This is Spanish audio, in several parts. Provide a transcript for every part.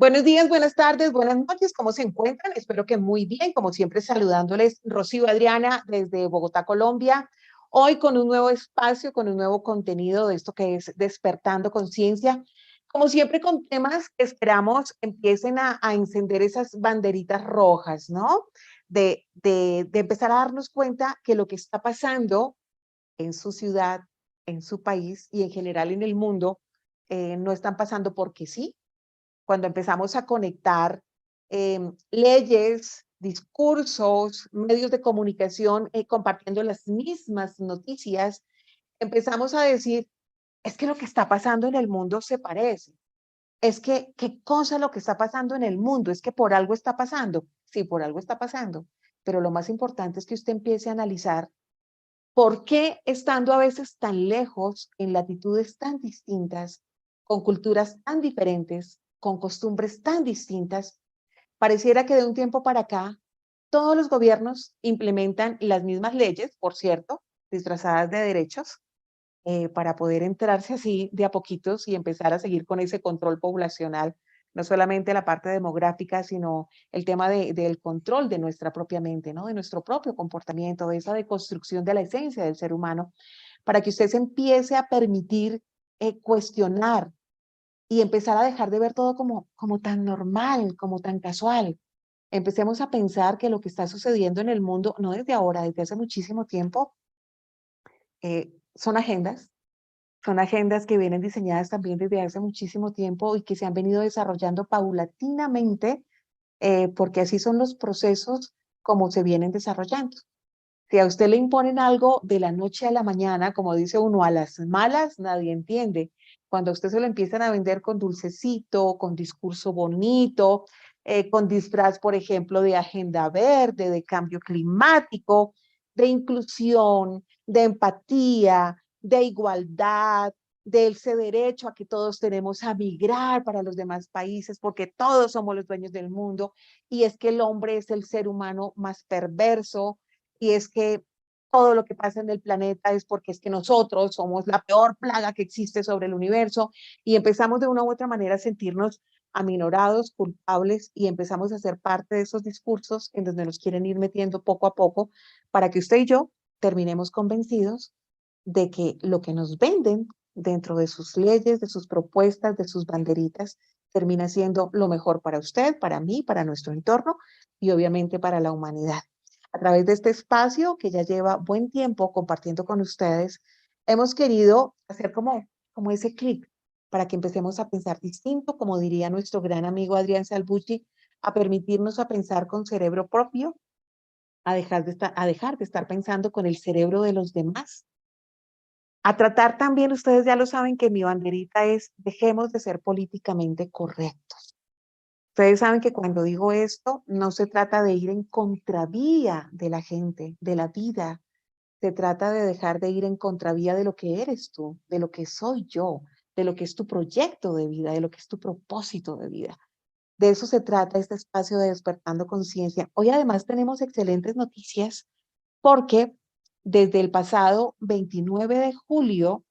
Buenos días, buenas tardes, buenas noches, ¿cómo se encuentran? Espero que muy bien, como siempre saludándoles, Rocío Adriana desde Bogotá, Colombia. Hoy con un nuevo espacio, con un nuevo contenido de esto que es Despertando Conciencia. Como siempre con temas que esperamos empiecen a encender esas banderitas rojas, ¿no? De empezar a darnos cuenta que lo que está pasando en su ciudad, en su país y en general en el mundo, no están pasando porque sí, cuando empezamos a conectar leyes, discursos, medios de comunicación compartiendo las mismas noticias, empezamos a decir, es que lo que está pasando en el mundo se parece. Es que, ¿qué cosa lo que está pasando en el mundo? Es que por algo está pasando. Sí, por algo está pasando. Pero lo más importante es que usted empiece a analizar por qué estando a veces tan lejos, en latitudes tan distintas, con culturas tan diferentes, con costumbres tan distintas, pareciera que de un tiempo para acá todos los gobiernos implementan las mismas leyes, por cierto, disfrazadas de derechos, para poder entrarse así de a poquitos y empezar a seguir con ese control poblacional, no solamente la parte demográfica, sino el tema del control de nuestra propia mente, ¿no? De nuestro propio comportamiento, de esa deconstrucción de la esencia del ser humano, para que usted se empiece a permitir cuestionar y empezar a dejar de ver todo como tan normal, como tan casual. Empecemos a pensar que lo que está sucediendo en el mundo, no desde ahora, desde hace muchísimo tiempo, son agendas. Son agendas que vienen diseñadas también desde hace muchísimo tiempo y que se han venido desarrollando paulatinamente, porque así son los procesos como se vienen desarrollando. Si a usted le imponen algo de la noche a la mañana, como dice uno, a las malas, nadie entiende. Cuando a usted se lo empiezan a vender con dulcecito, con discurso bonito, con disfraz, por ejemplo, de agenda verde, de cambio climático, de inclusión, de empatía, de igualdad, de ese derecho a que todos tenemos a migrar para los demás países, porque todos somos los dueños del mundo, y es que el hombre es el ser humano más perverso, y es que todo lo que pasa en el planeta es porque es que nosotros somos la peor plaga que existe sobre el universo y empezamos de una u otra manera a sentirnos aminorados, culpables y empezamos a ser parte de esos discursos en donde nos quieren ir metiendo poco a poco para que usted y yo terminemos convencidos de que lo que nos venden dentro de sus leyes, de sus propuestas, de sus banderitas, termina siendo lo mejor para usted, para mí, para nuestro entorno y obviamente para la humanidad. A través de este espacio que ya lleva buen tiempo compartiendo con ustedes, hemos querido hacer como ese clic para que empecemos a pensar distinto, como diría nuestro gran amigo Adrián Salvucci, a permitirnos a pensar con cerebro propio, a dejar de estar pensando con el cerebro de los demás, a tratar también, ustedes ya lo saben que mi banderita es dejemos de ser políticamente correctos. Ustedes saben que cuando digo esto, no se trata de ir en contravía de la gente, de la vida. Se trata de dejar de ir en contravía de lo que eres tú, de lo que soy yo, de lo que es tu proyecto de vida, de lo que es tu propósito de vida. De eso se trata este espacio de Despertando Conciencia. Hoy además tenemos excelentes noticias porque desde el pasado 29 de julio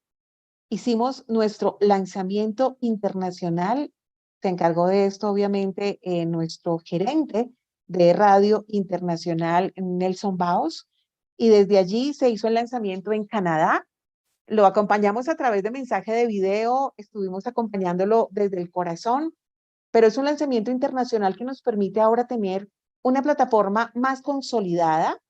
hicimos nuestro lanzamiento internacional. Se encargó de esto, obviamente, nuestro gerente de radio internacional, Nelson Baos, y desde allí se hizo el lanzamiento en Canadá. Lo acompañamos a través de mensaje de video, estuvimos acompañándolo desde el corazón, pero es un lanzamiento internacional que nos permite ahora tener una plataforma más consolidada,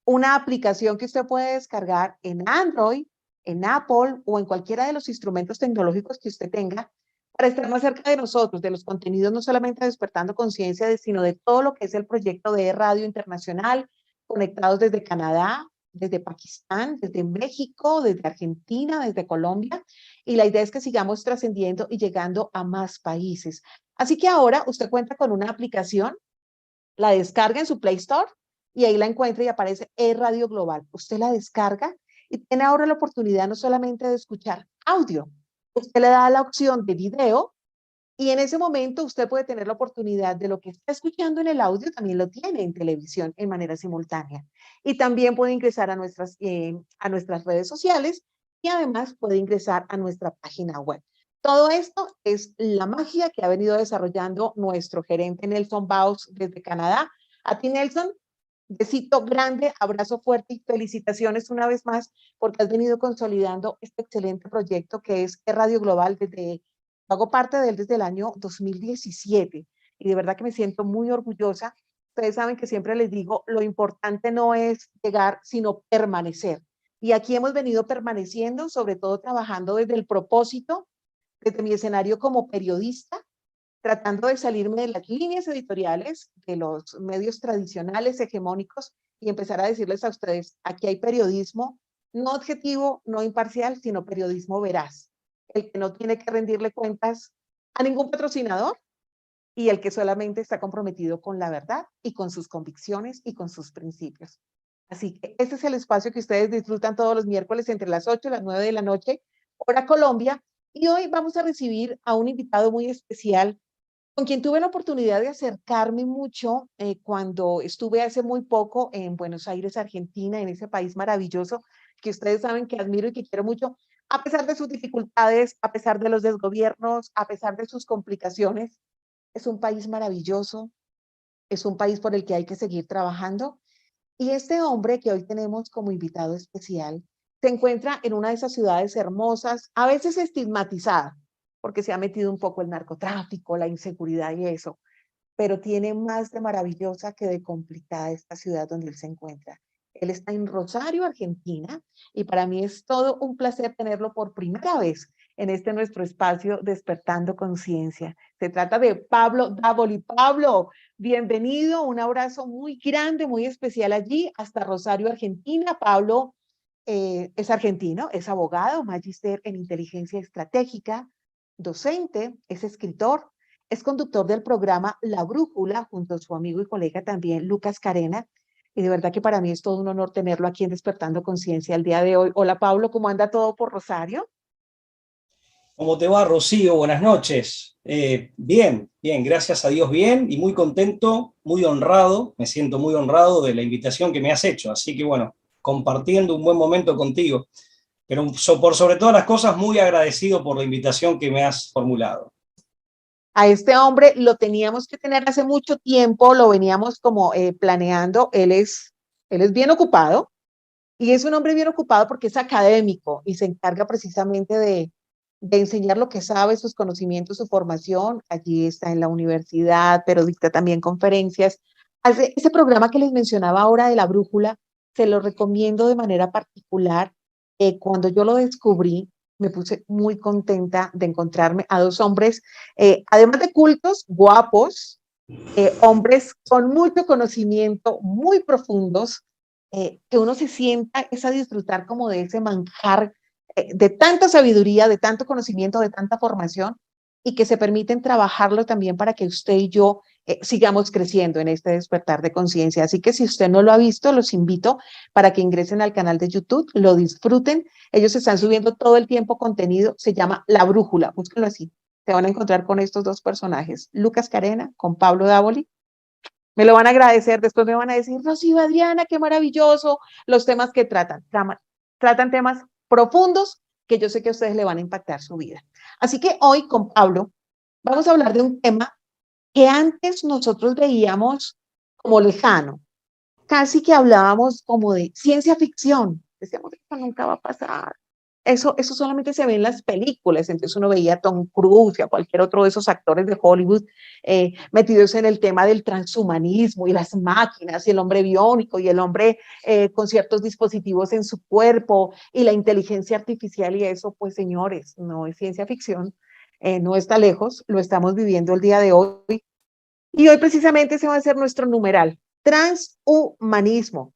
una aplicación que usted puede descargar en Android, en Apple o en cualquiera de los instrumentos tecnológicos que usted tenga para estar más cerca de nosotros, de los contenidos, no solamente Despertando Conciencia, sino de todo lo que es el proyecto de Radio Internacional, conectados desde Canadá, desde Pakistán, desde México, desde Argentina, desde Colombia. Y la idea es que sigamos trascendiendo y llegando a más países. Así que ahora usted cuenta con una aplicación, la descarga en su Play Store y ahí la encuentra y aparece E-Radio Global. Usted la descarga y tiene ahora la oportunidad no solamente de escuchar audio, usted le da la opción de video y en ese momento usted puede tener la oportunidad de lo que está escuchando en el audio, también lo tiene en televisión en manera simultánea. Y también puede ingresar a nuestras redes sociales y además puede ingresar a nuestra página web. Todo esto es la magia que ha venido desarrollando nuestro gerente Nelson Baus desde Canadá. A ti, Nelson, besito grande, abrazo fuerte y felicitaciones una vez más porque has venido consolidando este excelente proyecto que es Radio Global hago parte de él desde el año 2017 y de verdad que me siento muy orgullosa. Ustedes saben que siempre les digo, lo importante no es llegar, sino permanecer. Y aquí hemos venido permaneciendo, sobre todo trabajando desde el propósito, desde mi escenario como periodista, tratando de salirme de las líneas editoriales, de los medios tradicionales, hegemónicos, y empezar a decirles a ustedes, aquí hay periodismo no objetivo, no imparcial, sino periodismo veraz, el que no tiene que rendirle cuentas a ningún patrocinador y el que solamente está comprometido con la verdad y con sus convicciones y con sus principios. Así que este es el espacio que ustedes disfrutan todos los miércoles entre las 8 y las 9 de la noche, hora Colombia, y hoy vamos a recibir a un invitado muy especial con quien tuve la oportunidad de acercarme mucho cuando estuve hace muy poco en Buenos Aires, Argentina, en ese país maravilloso que ustedes saben que admiro y que quiero mucho, a pesar de sus dificultades, a pesar de los desgobiernos, a pesar de sus complicaciones. Es un país maravilloso, es un país por el que hay que seguir trabajando. Y este hombre que hoy tenemos como invitado especial se encuentra en una de esas ciudades hermosas, a veces estigmatizada, porque se ha metido un poco el narcotráfico, la inseguridad y eso, pero tiene más de maravillosa que de complicada esta ciudad donde él se encuentra. Él está en Rosario, Argentina, y para mí es todo un placer tenerlo por primera vez en este nuestro espacio Despertando Conciencia. Se trata de Pablo Davoli. Pablo, bienvenido, un abrazo muy grande, muy especial allí, hasta Rosario, Argentina. Pablo es argentino, es abogado, magíster en inteligencia estratégica, docente, es escritor, es conductor del programa La Brújula junto a su amigo y colega también Lucas Carena. Y de verdad que para mí es todo un honor tenerlo aquí en Despertando Conciencia el día de hoy. Hola Pablo, ¿cómo anda todo por Rosario? ¿Cómo te va, Rocío? Buenas noches. Bien, bien, gracias a Dios, bien y muy contento, muy honrado, me siento muy honrado de la invitación que me has hecho. Así que bueno, compartiendo un buen momento contigo, pero por sobre todas las cosas, muy agradecido por la invitación que me has formulado. A este hombre lo teníamos que tener hace mucho tiempo, lo veníamos como planeando. Él es bien ocupado y es un hombre bien ocupado porque es académico y se encarga precisamente de enseñar lo que sabe, sus conocimientos, su formación. Allí está en la universidad, pero dicta también conferencias. Hace ese programa que les mencionaba ahora de la brújula, se lo recomiendo de manera particular. Cuando yo lo descubrí, me puse muy contenta de encontrarme a dos hombres, además de cultos, guapos, hombres con mucho conocimiento, muy profundos, que uno se sienta es a disfrutar como de ese manjar de tanta sabiduría, de tanto conocimiento, de tanta formación, y que se permiten trabajarlo también para que usted y yo sigamos creciendo en este despertar de conciencia. Así que si usted no lo ha visto, los invito para que ingresen al canal de YouTube, lo disfruten. Ellos están subiendo todo el tiempo contenido, se llama La Brújula, búsquenlo así. Se van a encontrar con estos dos personajes, Lucas Carena con Pablo Davoli. Me lo van a agradecer, después me van a decir, Rocío Adriana, qué maravilloso los temas que tratan. Tratan temas profundos que yo sé que a ustedes le van a impactar su vida. Así que hoy con Pablo vamos a hablar de un tema que antes nosotros veíamos como lejano, casi que hablábamos como de ciencia ficción. Decíamos, eso nunca va a pasar. Eso solamente se ve en las películas. Entonces uno veía a Tom Cruise y a cualquier otro de esos actores de Hollywood metidos en el tema del transhumanismo y las máquinas y el hombre biónico y el hombre con ciertos dispositivos en su cuerpo y la inteligencia artificial y eso, pues señores, no es ciencia ficción, no está lejos, lo estamos viviendo el día de hoy. Y hoy precisamente ese va a ser nuestro numeral, transhumanismo.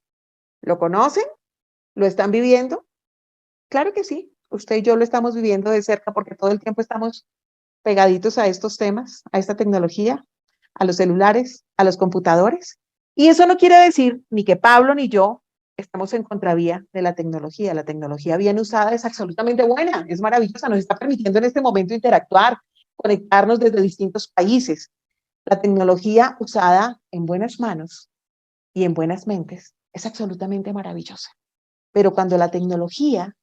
¿Lo conocen? ¿Lo están viviendo? Claro que sí, usted y yo lo estamos viviendo de cerca porque todo el tiempo estamos pegaditos a estos temas, a esta tecnología, a los celulares, a los computadores. Y eso no quiere decir ni que Pablo ni yo estamos en contravía de la tecnología. La tecnología bien usada es absolutamente buena, es maravillosa, nos está permitiendo en este momento interactuar, conectarnos desde distintos países. La tecnología usada en buenas manos y en buenas mentes es absolutamente maravillosa. Pero cuando la tecnología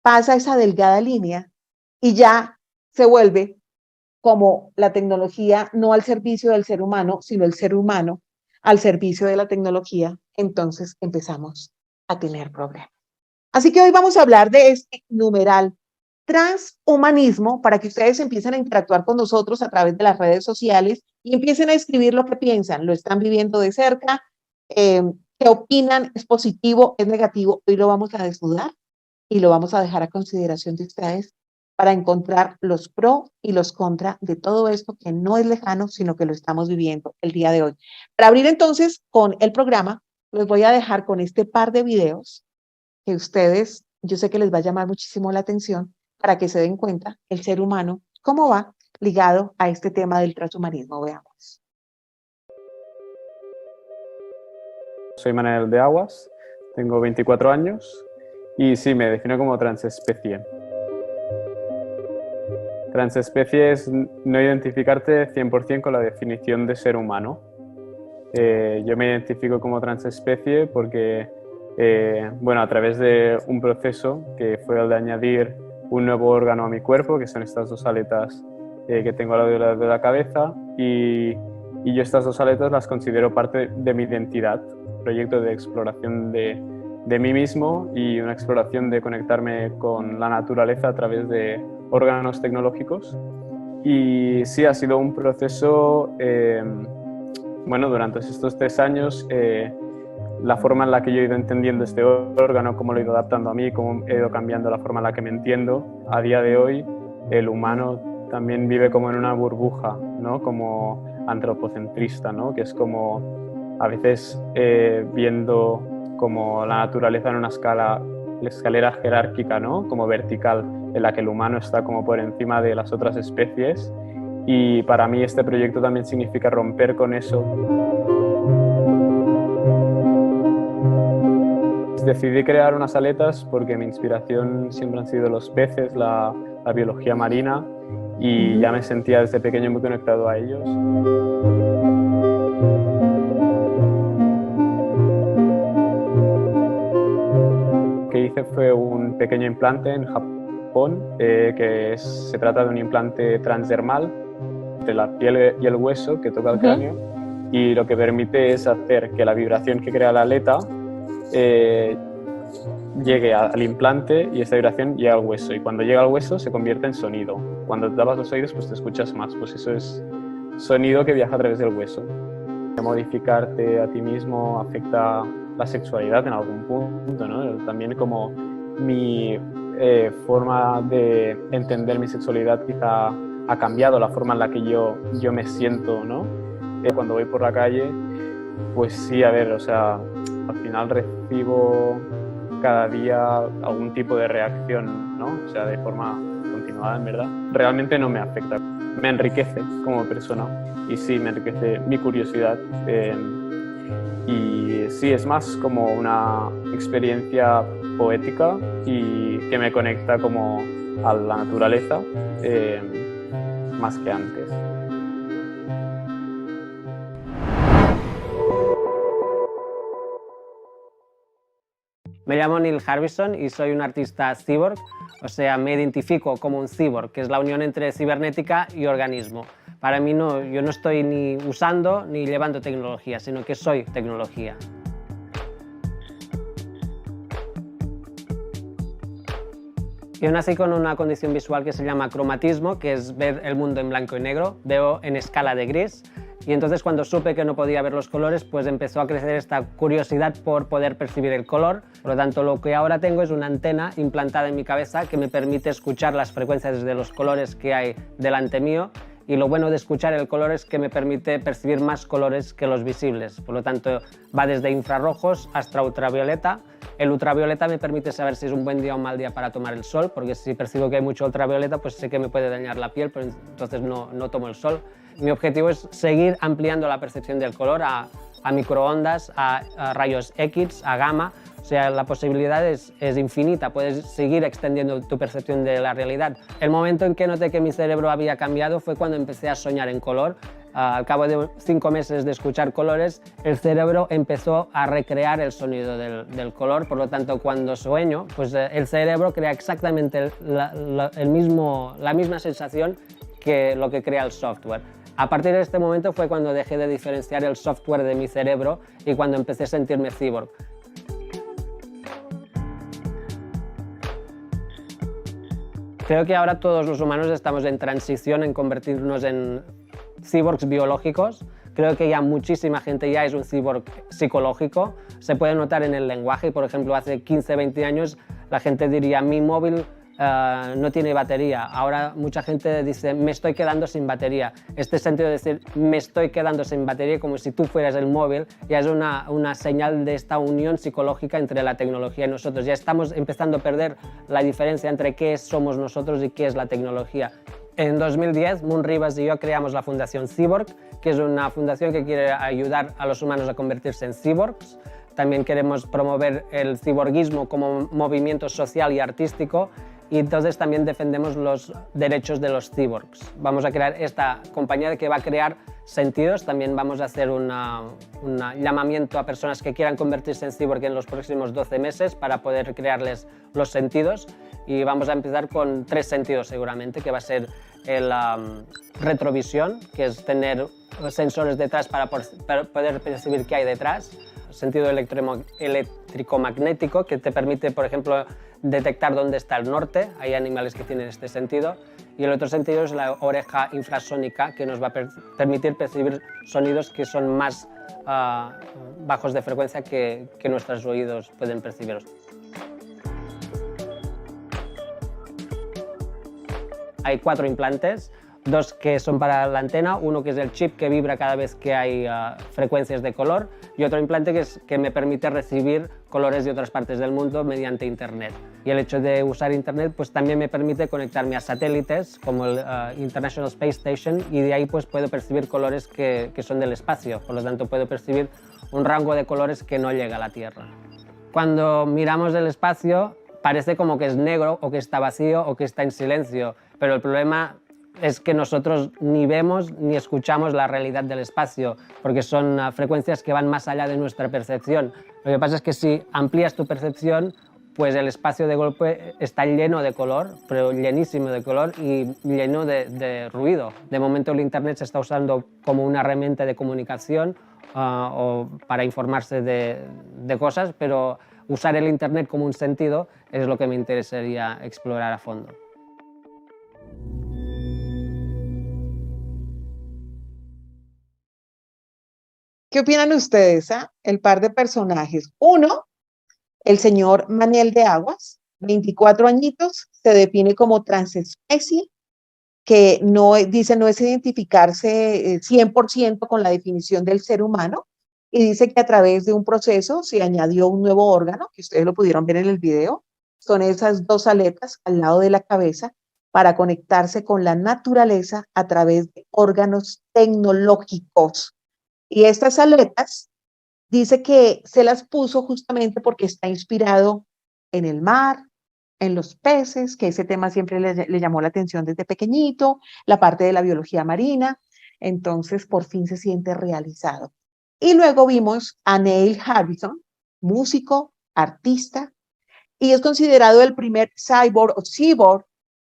pasa esa delgada línea y ya se vuelve como la tecnología no al servicio del ser humano, sino el ser humano al servicio de la tecnología, entonces empezamos a tener problemas. Así que hoy vamos a hablar de este numeral transhumanismo para que ustedes empiecen a interactuar con nosotros a través de las redes sociales y empiecen a escribir lo que piensan, lo están viviendo de cerca, qué opinan, es positivo, es negativo. Hoy lo vamos a desnudar y lo vamos a dejar a consideración de ustedes para encontrar los pro y los contra de todo esto que no es lejano, sino que lo estamos viviendo el día de hoy. Para abrir entonces con el programa, los voy a dejar con este par de videos que ustedes, yo sé que les va a llamar muchísimo la atención para que se den cuenta el ser humano, cómo va ligado a este tema del transhumanismo. Veamos. Soy Manuel de Aguas, tengo 24 años y sí, me defino como transespecie. Transespecie es no identificarte 100% con la definición de ser humano. Yo me identifico como transespecie porque, bueno, a través de un proceso que fue el de añadir un nuevo órgano a mi cuerpo, que son estas dos aletas que tengo al lado de la cabeza, y yo estas dos aletas las considero parte de mi identidad, un proyecto de exploración de mí mismo y una exploración de conectarme con la naturaleza a través de órganos tecnológicos. Y sí, ha sido un proceso, bueno, durante estos 3 años, la forma en la que yo he ido entendiendo este órgano, cómo lo he ido adaptando a mí, cómo he ido cambiando la forma en la que me entiendo. A día de hoy, el humano también vive como en una burbuja, ¿no? Como antropocentrista, ¿no? Que es como a veces viendo como la naturaleza en una escalera jerárquica, ¿no? Como vertical, en la que el humano está como por encima de las otras especies. Y para mí este proyecto también significa romper con eso. Decidí crear unas aletas porque mi inspiración siempre han sido los peces, la biología marina, y ya me sentía desde pequeño muy conectado a ellos. Lo que hice fue un pequeño implante en Japón, se trata de un implante transdermal entre la piel y el hueso que toca el cráneo, y lo que permite es hacer que la vibración que crea la aleta llegue al implante, y esta vibración llega al hueso, y cuando llega al hueso se convierte en sonido. Cuando te tapas los oídos pues te escuchas más, pues eso es sonido que viaja a través del hueso. Modificarte a ti mismo afecta la sexualidad en algún punto, ¿no? También como mi forma de entender mi sexualidad quizá ha cambiado, la forma en la que yo me siento, ¿no? Cuando voy por la calle, pues sí, a ver, o sea, al final recibo cada día algún tipo de reacción, ¿no? O sea, de forma continuada, en verdad. Realmente no me afecta, me enriquece como persona, y sí, me enriquece mi curiosidad. Y sí, es más como una experiencia poética y que me conecta como a la naturaleza más que antes. Me llamo Neil Harbison y soy un artista cyborg, o sea, me identifico como un cyborg, que es la unión entre cibernética y organismo. Para mí yo no estoy ni usando ni llevando tecnología, sino que soy tecnología. Yo nací con una condición visual que se llama cromatismo, que es ver el mundo en blanco y negro, veo en escala de gris. Y entonces cuando supe que no podía ver los colores, pues empezó a crecer esta curiosidad por poder percibir el color. Por lo tanto, lo que ahora tengo es una antena implantada en mi cabeza que me permite escuchar las frecuencias de los colores que hay delante mío. Y lo bueno de escuchar el color es que me permite percibir más colores que los visibles. Por lo tanto, va desde infrarrojos hasta ultravioleta. El ultravioleta me permite saber si es un buen día o un mal día para tomar el sol, porque si percibo que hay mucho ultravioleta, pues sé que me puede dañar la piel, pero entonces no tomo el sol. Mi objetivo es seguir ampliando la percepción del color a microondas, a rayos X, a gamma. O sea, la posibilidad es infinita, puedes seguir extendiendo tu percepción de la realidad. El momento en que noté que mi cerebro había cambiado fue cuando empecé a soñar en color. al cabo de 5 meses de escuchar colores, el cerebro empezó a recrear el sonido del color. Por lo tanto, cuando sueño, pues el cerebro crea exactamente la misma sensación que lo que crea el software. A partir de este momento fue cuando dejé de diferenciar el software de mi cerebro y cuando empecé a sentirme cyborg. Creo que ahora todos los humanos estamos en transición en convertirnos en cyborgs biológicos. Creo que ya muchísima gente ya es un cyborg psicológico. Se puede notar en el lenguaje. Por ejemplo, hace 15, 20 años la gente diría mi móvil no tiene batería. Ahora mucha gente dice me estoy quedando sin batería. Este sentido de decir me estoy quedando sin batería como si tú fueras el móvil ya es una señal de esta unión psicológica entre la tecnología y nosotros. Ya estamos empezando a perder la diferencia entre qué somos nosotros y qué es la tecnología. En 2010, Moon Rivas y yo creamos la Fundación Cyborg, que es una fundación que quiere ayudar a los humanos a convertirse en cyborgs. También queremos promover el ciborguismo como movimiento social y artístico, y entonces también defendemos los derechos de los cyborgs. Vamos a crear esta compañía que va a crear sentidos. También vamos a hacer un llamamiento a personas que quieran convertirse en cyborg en los próximos 12 meses para poder crearles los sentidos. Y vamos a empezar con 3 sentidos seguramente, que va a ser el retrovisión, que es tener sensores detrás para poder percibir qué hay detrás. Sentido eléctrico-magnético, que te permite, por ejemplo, detectar dónde está el norte. Hay animales que tienen este sentido. Y el otro sentido es la oreja infrasónica, que nos va a permitir percibir sonidos que son más bajos de frecuencia que nuestros oídos pueden percibir. Hay 4 implantes, 2 que son para la antena, uno que es el chip que vibra cada vez que hay frecuencias de color, y otro implante que me permite recibir colores de otras partes del mundo mediante Internet. Y el hecho de usar Internet pues también me permite conectarme a satélites como el International Space Station, y de ahí pues puedo percibir colores que son del espacio. Por lo tanto puedo percibir un rango de colores que no llega a la Tierra. Cuando miramos el espacio parece como que es negro o que está vacío o que está en silencio, pero el problema es que nosotros ni vemos ni escuchamos la realidad del espacio, porque son frecuencias que van más allá de nuestra percepción. Lo que pasa es que si amplías tu percepción, pues el espacio de golpe está lleno de color, pero llenísimo de color y lleno de ruido. De momento el Internet se está usando como una herramienta de comunicación o para informarse de cosas, pero usar el Internet como un sentido es lo que me interesaría explorar a fondo. ¿Qué opinan ustedes? El par de personajes. Uno, el señor Maniel de Aguas, 24 añitos, se define como transespecie, que dice no es identificarse 100% con la definición del ser humano, y dice que a través de un proceso se añadió un nuevo órgano, que ustedes lo pudieron ver en el video, son esas 2 aletas al lado de la cabeza para conectarse con la naturaleza a través de órganos tecnológicos. Y estas aletas dice que se las puso justamente porque está inspirado en el mar, en los peces, que ese tema siempre le llamó la atención desde pequeñito, la parte de la biología marina. Entonces por fin se siente realizado. Y luego vimos a Neil Harrison, músico, artista, y es considerado el primer cyborg o cyborg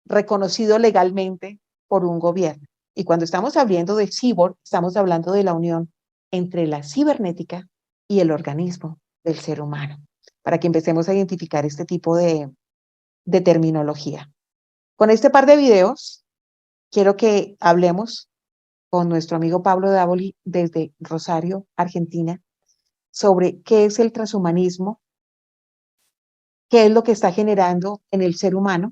reconocido legalmente por un gobierno. Y cuando estamos hablando de cyborg, estamos hablando de la unión entre la cibernética y el organismo del ser humano, para que empecemos a identificar este tipo de terminología. Con este par de videos, quiero que hablemos con nuestro amigo Pablo Davoli desde Rosario, Argentina, sobre qué es el transhumanismo, qué es lo que está generando en el ser humano,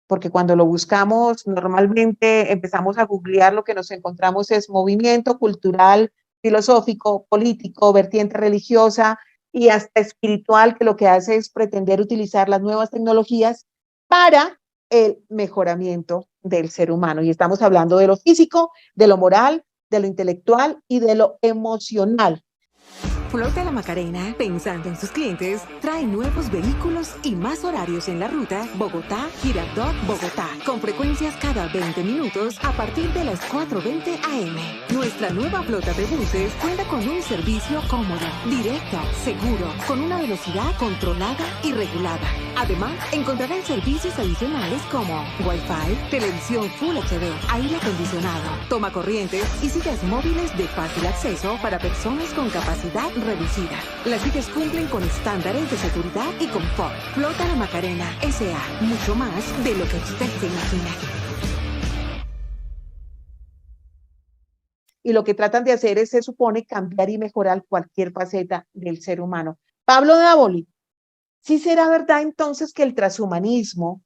porque cuando lo buscamos, normalmente empezamos a googlear, lo que nos encontramos es movimiento cultural, filosófico, político, vertiente religiosa y hasta espiritual, que lo que hace es pretender utilizar las nuevas tecnologías para el mejoramiento del ser humano. Y estamos hablando de lo físico, de lo moral, de lo intelectual y de lo emocional. Flota La Macarena, pensando en sus clientes, trae nuevos vehículos y más horarios en la ruta Bogotá-Girardot, Bogotá, con frecuencias cada 20 minutos a partir de las 4:20 am. Nuestra nueva flota de buses cuenta con un servicio cómodo, directo, seguro, con una velocidad controlada y regulada. Además, encontrarán servicios adicionales como Wi-Fi, televisión Full HD, aire acondicionado, toma corrientes y sillas móviles de fácil acceso para personas con capacidad reducida. Las sillas cumplen con estándares de seguridad y confort. Flota La Macarena S.A. Mucho más de lo que usted se imagina. Y lo que tratan de hacer es, se supone, cambiar y mejorar cualquier faceta del ser humano. Pablo Davoli, ¿sí será verdad entonces que el transhumanismo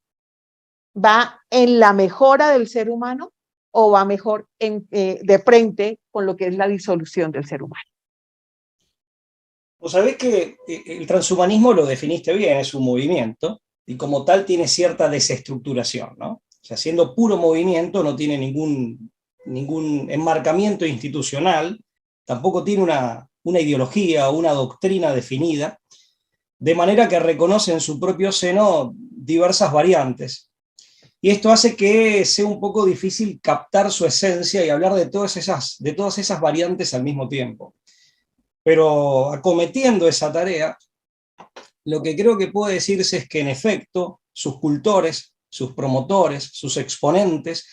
va en la mejora del ser humano o va mejor de frente con lo que es la disolución del ser humano? Vos sabés que el transhumanismo lo definiste bien, es un movimiento y como tal tiene cierta desestructuración, ¿no? O sea, siendo puro movimiento no tiene ningún enmarcamiento institucional, tampoco tiene una ideología o una doctrina definida, de manera que reconoce en su propio seno diversas variantes. Y esto hace que sea un poco difícil captar su esencia y hablar de todas esas variantes al mismo tiempo. Pero acometiendo esa tarea, lo que creo que puede decirse es que en efecto sus cultores, sus promotores, sus exponentes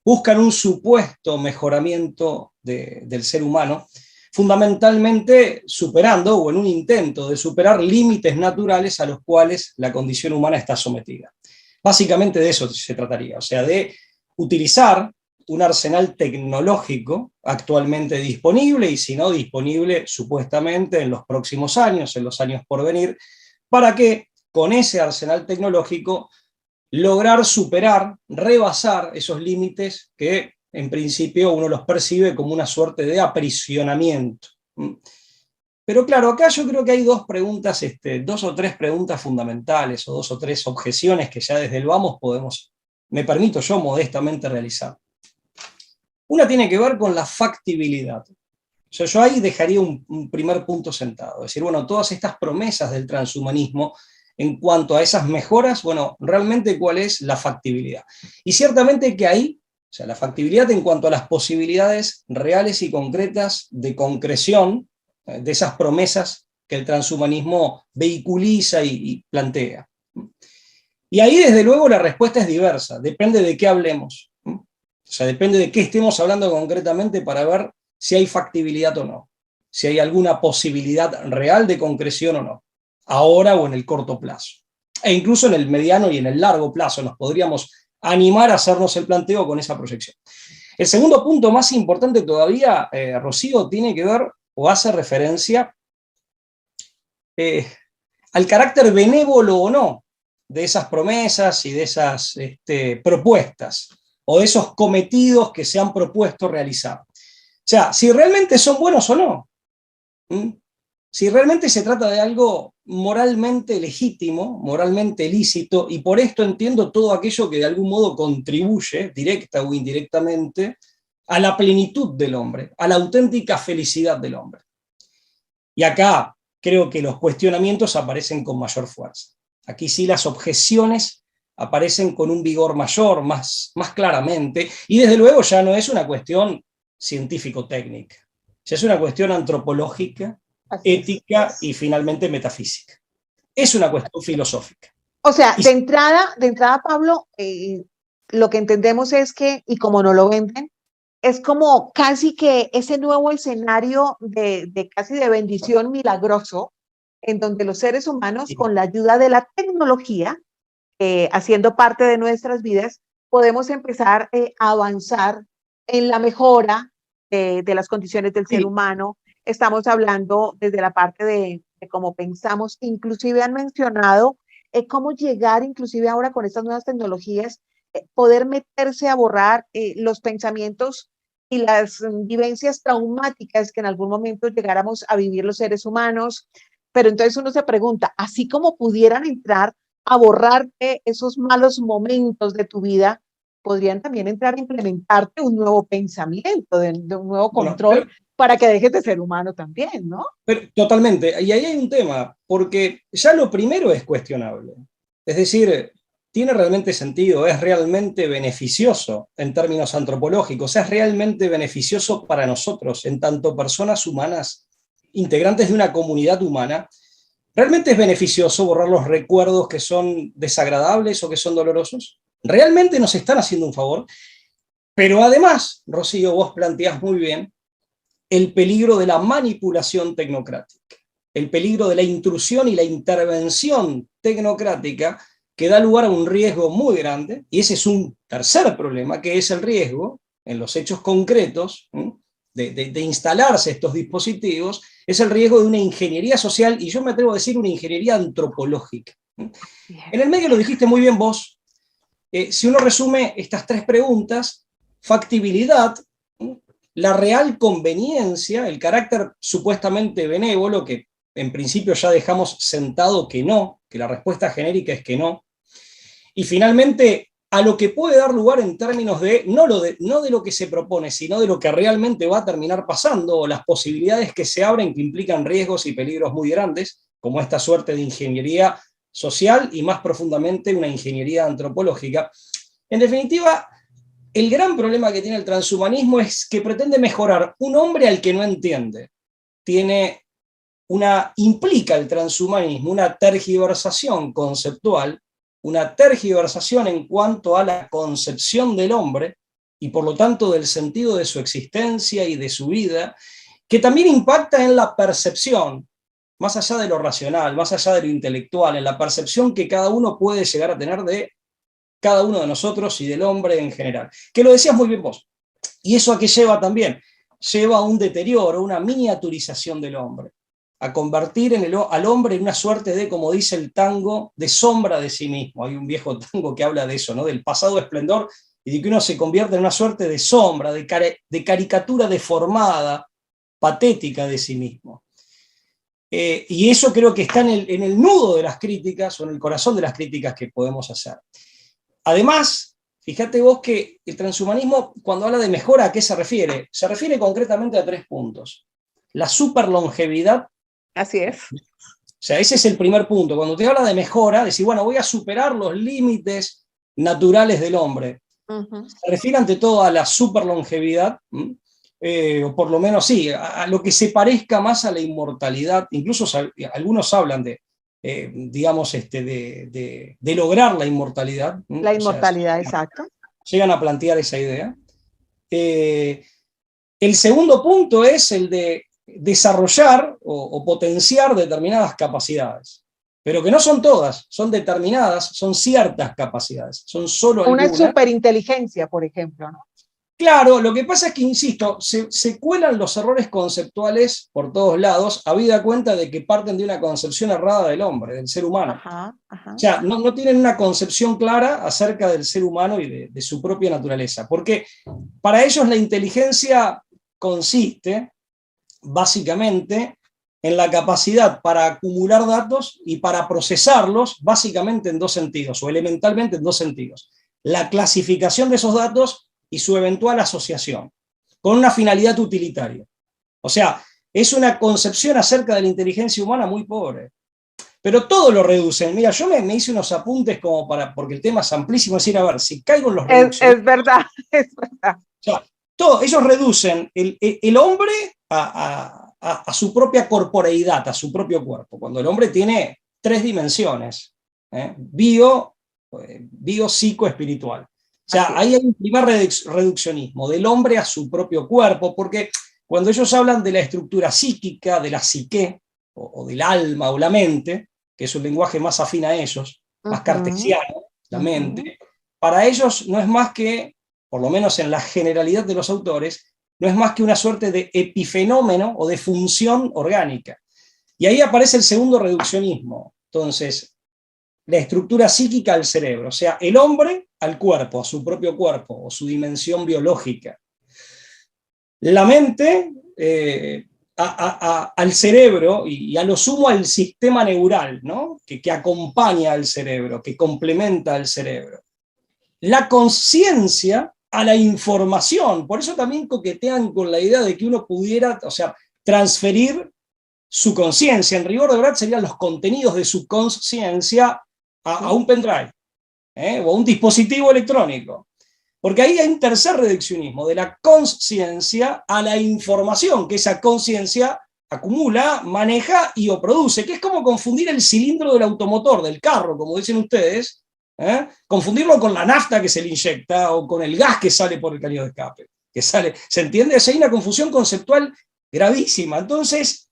buscan un supuesto mejoramiento del ser humano, fundamentalmente superando o en un intento de superar límites naturales a los cuales la condición humana está sometida. Básicamente de eso se trataría, o sea, de utilizar un arsenal tecnológico actualmente disponible y si no disponible supuestamente en los próximos años, en los años por venir, para que con ese arsenal tecnológico lograr superar, rebasar esos límites que en principio uno los percibe como una suerte de aprisionamiento. Pero claro, acá yo creo que hay dos o tres preguntas fundamentales o dos o tres objeciones que ya desde el vamos me permito yo modestamente realizar. Una tiene que ver con la factibilidad. O sea, yo ahí dejaría un primer punto sentado. Es decir, bueno, todas estas promesas del transhumanismo en cuanto a esas mejoras, bueno, realmente cuál es la factibilidad. Y ciertamente que ahí, o sea, la factibilidad en cuanto a las posibilidades reales y concretas de concreción de esas promesas que el transhumanismo vehiculiza y plantea. Y ahí, desde luego, la respuesta es diversa, depende de qué hablemos. O sea, depende de qué estemos hablando concretamente para ver si hay factibilidad o no, si hay alguna posibilidad real de concreción o no, ahora o en el corto plazo. E incluso en el mediano y en el largo plazo nos podríamos animar a hacernos el planteo con esa proyección. El segundo punto más importante todavía, Rocío, tiene que ver o hace referencia al carácter benévolo o no de esas promesas y de esas propuestas, o de esos cometidos que se han propuesto realizar. O sea, si realmente son buenos o no. Si realmente se trata de algo moralmente legítimo, moralmente lícito, y por esto entiendo todo aquello que de algún modo contribuye, directa o indirectamente, a la plenitud del hombre, a la auténtica felicidad del hombre. Y acá creo que los cuestionamientos aparecen con mayor fuerza. Aquí sí las objeciones aparecen con un vigor mayor, más claramente, y desde luego ya no es una cuestión científico-técnica, ya es una cuestión antropológica, ética y finalmente metafísica. Es una cuestión filosófica. O sea, de entrada, Pablo, lo que entendemos es que, y como no lo venden, es como casi que ese nuevo escenario casi de bendición milagroso, en donde los seres humanos, con la ayuda de la tecnología, haciendo parte de nuestras vidas, podemos empezar a avanzar en la mejora de las condiciones del ser humano. Estamos hablando desde la parte de cómo pensamos, inclusive han mencionado cómo llegar, inclusive ahora con estas nuevas tecnologías, poder meterse a borrar los pensamientos y las vivencias traumáticas que en algún momento llegáramos a vivir los seres humanos. Pero entonces uno se pregunta, así como pudieran entrar a borrarte esos malos momentos de tu vida, podrían también entrar a implementarte un nuevo pensamiento, de un nuevo control para que dejes de ser humano también, ¿no? Pero, totalmente, y ahí hay un tema, porque ya lo primero es cuestionable. Es decir, ¿tiene realmente sentido? ¿Es realmente beneficioso en términos antropológicos? ¿Es realmente beneficioso para nosotros, en tanto personas humanas, integrantes de una comunidad humana? ¿Realmente es beneficioso borrar los recuerdos que son desagradables o que son dolorosos? ¿Realmente nos están haciendo un favor? Pero además, Rocío, vos planteás muy bien el peligro de la manipulación tecnocrática, el peligro de la intrusión y la intervención tecnocrática que da lugar a un riesgo muy grande, y ese es un tercer problema, que es el riesgo, en los hechos concretos, de instalarse estos dispositivos, es el riesgo de una ingeniería social, y yo me atrevo a decir una ingeniería antropológica. En el medio lo dijiste muy bien vos, si uno resume estas tres preguntas: factibilidad, la real conveniencia, el carácter supuestamente benévolo, que en principio ya dejamos sentado que no, que la respuesta genérica es que no, y finalmente a lo que puede dar lugar en términos de no de lo que se propone, sino de lo que realmente va a terminar pasando, o las posibilidades que se abren que implican riesgos y peligros muy grandes, como esta suerte de ingeniería social y más profundamente una ingeniería antropológica. En definitiva, el gran problema que tiene el transhumanismo es que pretende mejorar un hombre al que no entiende. Implica el transhumanismo una tergiversación conceptual, una tergiversación en cuanto a la concepción del hombre y por lo tanto del sentido de su existencia y de su vida, que también impacta en la percepción, más allá de lo racional, más allá de lo intelectual, en la percepción que cada uno puede llegar a tener de cada uno de nosotros y del hombre en general. Que lo decías muy bien vos. ¿Y eso a qué lleva también? Lleva a un deterioro, una miniaturización del hombre, a convertir al hombre en una suerte de, como dice el tango, de sombra de sí mismo. Hay un viejo tango que habla de eso, ¿no? Del pasado esplendor, y de que uno se convierte en una suerte de sombra, de caricatura deformada, patética de sí mismo. Y eso creo que está en el nudo de las críticas, o en el corazón de las críticas que podemos hacer. Además, fíjate vos que el transhumanismo, cuando habla de mejora, ¿a qué se refiere? Se refiere concretamente a 3 puntos. La superlongevidad. Así es. O sea, ese es el primer punto. Cuando te habla de mejora, decir, bueno, voy a superar los límites naturales del hombre. Se refiere ante todo a la superlongevidad, o por lo menos sí, a lo que se parezca más a la inmortalidad. Incluso algunos hablan de, digamos, de lograr la inmortalidad. La inmortalidad, o sea, exacto. Llegan a plantear esa idea. El segundo punto es el de desarrollar o potenciar determinadas capacidades, pero que no son todas, son determinadas, son ciertas capacidades, son solo algunas. Una superinteligencia, por ejemplo, ¿no? Claro, lo que pasa es que, insisto, se cuelan los errores conceptuales por todos lados, habida cuenta de que parten de una concepción errada del hombre, del ser humano. Ajá, ajá. O sea, no tienen una concepción clara acerca del ser humano y de su propia naturaleza, porque para ellos la inteligencia consiste básicamente en la capacidad para acumular datos y para procesarlos básicamente en 2 sentidos, o elementalmente en 2 sentidos. La clasificación de esos datos y su eventual asociación, con una finalidad utilitaria. O sea, es una concepción acerca de la inteligencia humana muy pobre. Pero todo lo reducen. Mira, yo me hice unos apuntes como porque el tema es amplísimo, es decir, a ver, si caigo en los reduccionismos. Es verdad, es verdad. O sea, ellos reducen el hombre a su propia corporeidad, a su propio cuerpo, cuando el hombre tiene 3 dimensiones, bio, psico, espiritual. O sea, ahí hay un primer reduccionismo del hombre a su propio cuerpo, porque cuando ellos hablan de la estructura psíquica, de la psique, o del alma o la mente, que es un lenguaje más afín a ellos, más cartesiano, la mente, para ellos no es más que, por lo menos en la generalidad de los autores, no es más que una suerte de epifenómeno o de función orgánica. Y ahí aparece el segundo reduccionismo. Entonces, la estructura psíquica al cerebro, o sea, el hombre al cuerpo, a su propio cuerpo, o su dimensión biológica. La mente al cerebro y a lo sumo al sistema neural, ¿no? que acompaña al cerebro, que complementa al cerebro. La conciencia a la información. Por eso también coquetean con la idea de que uno pudiera, o sea, transferir su conciencia. En rigor de verdad serían los contenidos de su conciencia a un pendrive, o a un dispositivo electrónico. Porque ahí hay un tercer reduccionismo, de la conciencia a la información, que esa conciencia acumula, maneja y o produce, que es como confundir el cilindro del automotor, del carro, como dicen ustedes, confundirlo con la nafta que se le inyecta o con el gas que sale por el caño de escape. Que sale, ¿se entiende? O sea, hay una confusión conceptual gravísima. Entonces,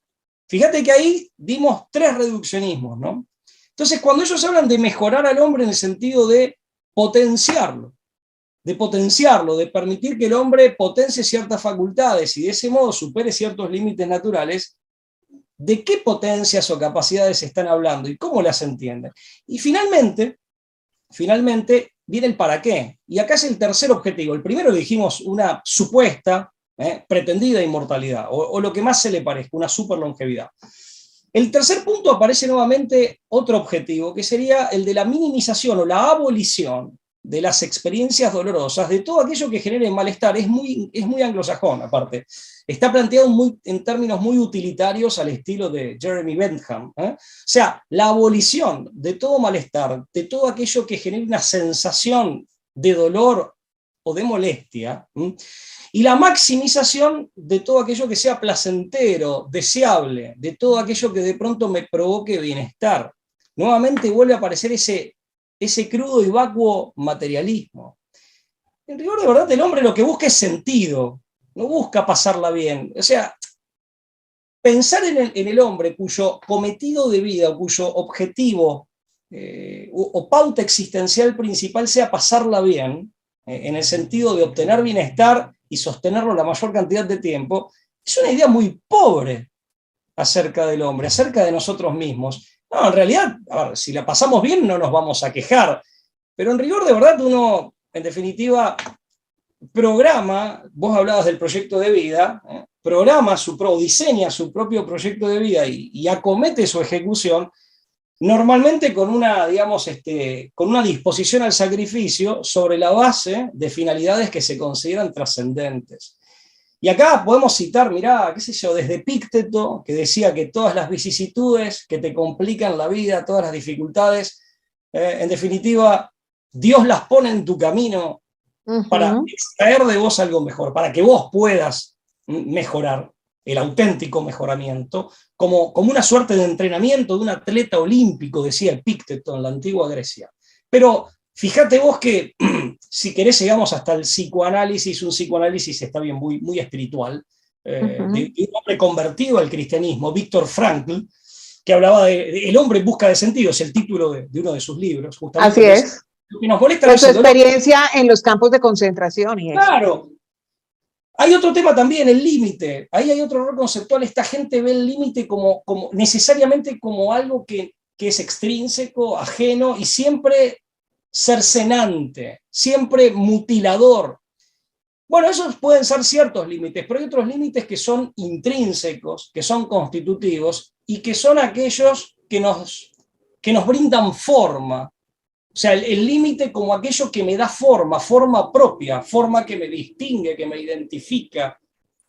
fíjate que ahí dimos 3 reduccionismos, ¿no? Entonces, cuando ellos hablan de mejorar al hombre en el sentido de potenciarlo, de permitir que el hombre potencie ciertas facultades y de ese modo supere ciertos límites naturales, ¿de qué potencias o capacidades están hablando y cómo las entienden? Y finalmente viene el para qué. Y acá es el tercer objetivo. El primero dijimos una supuesta, pretendida inmortalidad, o lo que más se le parezca, una superlongevidad. El tercer punto aparece nuevamente otro objetivo, que sería el de la minimización o la abolición de las experiencias dolorosas, de todo aquello que genere malestar. Es muy anglosajón, aparte. Está planteado en términos muy utilitarios al estilo de Jeremy Bentham. O sea, la abolición de todo malestar, de todo aquello que genere una sensación de dolor o de molestia, y la maximización de todo aquello que sea placentero, deseable, de todo aquello que de pronto me provoque bienestar. Nuevamente vuelve a aparecer ese crudo y vacuo materialismo. En rigor de verdad, el hombre lo que busca es sentido, no busca pasarla bien. O sea, pensar en el hombre cuyo cometido de vida, o cuyo objetivo o pauta existencial principal sea pasarla bien, en el sentido de obtener bienestar y sostenerlo la mayor cantidad de tiempo, es una idea muy pobre acerca del hombre, acerca de nosotros mismos. No, en realidad, a ver, si la pasamos bien no nos vamos a quejar, pero en rigor de verdad uno, en definitiva, programa, vos hablabas del proyecto de vida, diseña su propio proyecto de vida y acomete su ejecución, normalmente con una, digamos, con una disposición al sacrificio sobre la base de finalidades que se consideran trascendentes. Y acá podemos citar, mirá, qué sé yo, desde Epícteto, que decía que todas las vicisitudes que te complican la vida, todas las dificultades, en definitiva, Dios las pone en tu camino para extraer de vos algo mejor, para que vos puedas mejorar, el auténtico mejoramiento, como una suerte de entrenamiento de un atleta olímpico, decía Epícteto en la antigua Grecia. Pero fíjate vos que, si querés, llegamos hasta el psicoanálisis, un psicoanálisis está bien, muy espiritual, de un hombre convertido al cristianismo, Viktor Frankl, que hablaba de El hombre en busca de sentido, es el título de uno de sus libros. Así es. Lo que nos molesta de su experiencia en los campos de concentración. Y claro. Hay otro tema también, el límite. Ahí hay otro error conceptual. Esta gente ve el límite como necesariamente como algo que es extrínseco, ajeno y siempre cercenante, siempre mutilador. Bueno, esos pueden ser ciertos límites, pero hay otros límites que son intrínsecos, que son constitutivos y que son aquellos que nos brindan forma. O sea, el límite como aquello que me da forma propia, forma que me distingue, que me identifica,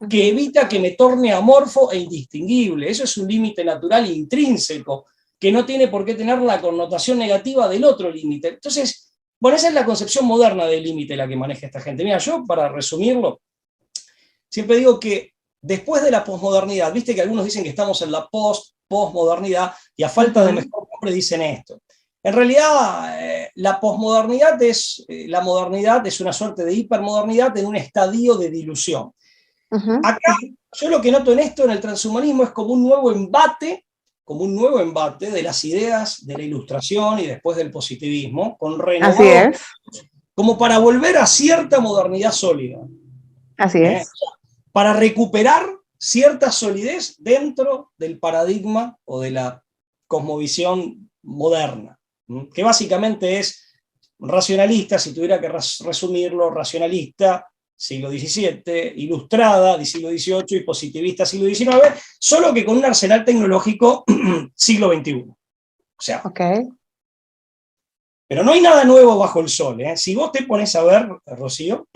que evita que me torne amorfo e indistinguible. Eso es un límite natural intrínseco, que no tiene por qué tener la connotación negativa del otro límite. Entonces, bueno, esa es la concepción moderna del límite la que maneja esta gente. Mira, yo, para resumirlo, siempre digo que después de la posmodernidad, viste que algunos dicen que estamos en la posmodernidad, y a falta de mejor nombre dicen esto. En realidad, la posmodernidad la modernidad es una suerte de hipermodernidad en un estadio de dilución. Acá, yo lo que noto en esto, en el transhumanismo, es como un nuevo embate de las ideas de la Ilustración y después del positivismo, con renovado, como para volver a cierta modernidad sólida. Así es. Para recuperar cierta solidez dentro del paradigma o de la cosmovisión moderna, que básicamente es racionalista, si tuviera que resumirlo, racionalista, siglo XVII, ilustrada, siglo XVIII, y positivista, siglo XIX, solo que con un arsenal tecnológico siglo XXI. O sea, Pero no hay nada nuevo bajo el sol, ¿eh? Si vos te pones a ver, Rocío,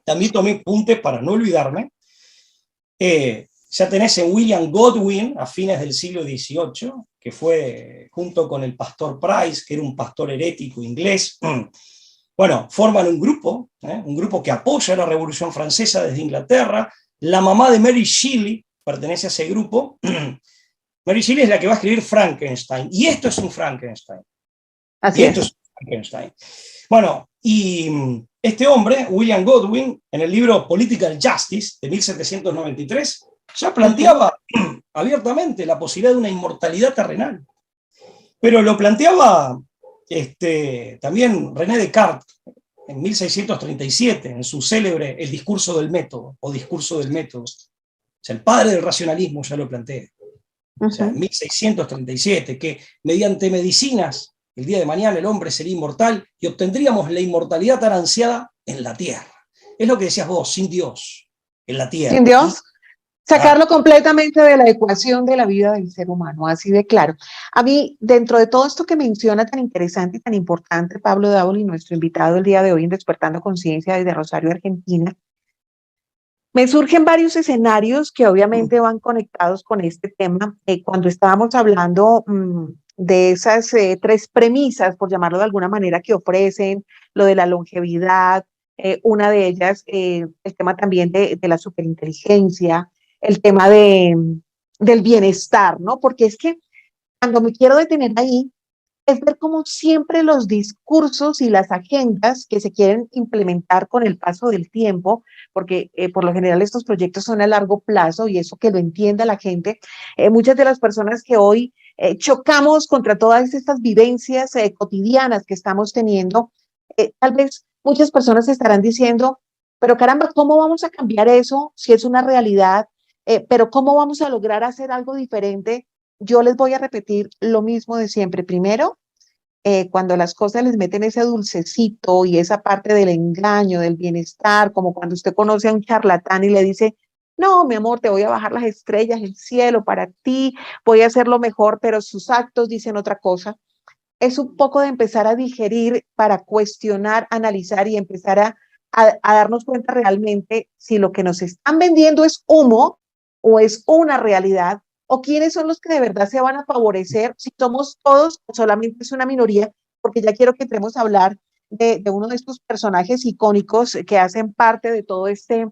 también tomé apuntes para no olvidarme. Ya tenés en William Godwin, a fines del siglo XVIII, que fue junto con el pastor Price, que era un pastor herético inglés. Bueno, forman un grupo que apoya la Revolución Francesa desde Inglaterra. La mamá de Mary Shelley pertenece a ese grupo. Mary Shelley es la que va a escribir Frankenstein, y esto es un Frankenstein. Así Y esto es. es Frankenstein. Bueno, y este hombre, William Godwin, en el libro Political Justice de 1793, ya planteaba abiertamente la posibilidad de una inmortalidad terrenal. Pero lo planteaba también René Descartes en 1637, en su célebre El discurso del método, o discurso del método. O sea, el padre del racionalismo ya lo plantea. O sea, en 1637, que mediante medicinas, el día de mañana el hombre sería inmortal y obtendríamos la inmortalidad tan ansiada en la tierra. Es lo que decías vos, sin Dios, en la tierra. Sin Dios, sacarlo completamente de la ecuación de la vida del ser humano, así de claro. A mí, dentro de todo esto que menciona tan interesante y tan importante, Pablo Dávalos, nuestro invitado el día de hoy en Despertando Conciencia desde Rosario, Argentina, me surgen varios escenarios que obviamente van conectados con este tema. Cuando estábamos hablando de esas tres premisas, por llamarlo de alguna manera, que ofrecen, lo de la longevidad, una de ellas, el tema también de la superinteligencia, el tema del bienestar, ¿no? Porque es que cuando me quiero detener ahí, es ver cómo siempre los discursos y las agendas que se quieren implementar con el paso del tiempo, porque por lo general estos proyectos son a largo plazo y eso que lo entienda la gente, muchas de las personas que hoy chocamos contra todas estas vivencias cotidianas que estamos teniendo, tal vez muchas personas estarán diciendo, pero caramba, ¿cómo vamos a cambiar eso si es una realidad? Pero ¿cómo vamos a lograr hacer algo diferente? Yo les voy a repetir lo mismo de siempre. Primero, cuando las cosas les meten ese dulcecito y esa parte del engaño, del bienestar, como cuando usted conoce a un charlatán y le dice, no, mi amor, te voy a bajar las estrellas, el cielo para ti, voy a hacer lo mejor, pero sus actos dicen otra cosa. Es un poco de empezar a digerir para cuestionar, analizar y empezar a darnos cuenta realmente si lo que nos están vendiendo es humo o es una realidad, o quiénes son los que de verdad se van a favorecer, si somos todos o solamente es una minoría, porque ya quiero que entremos a hablar de uno de estos personajes icónicos que hacen parte de todo este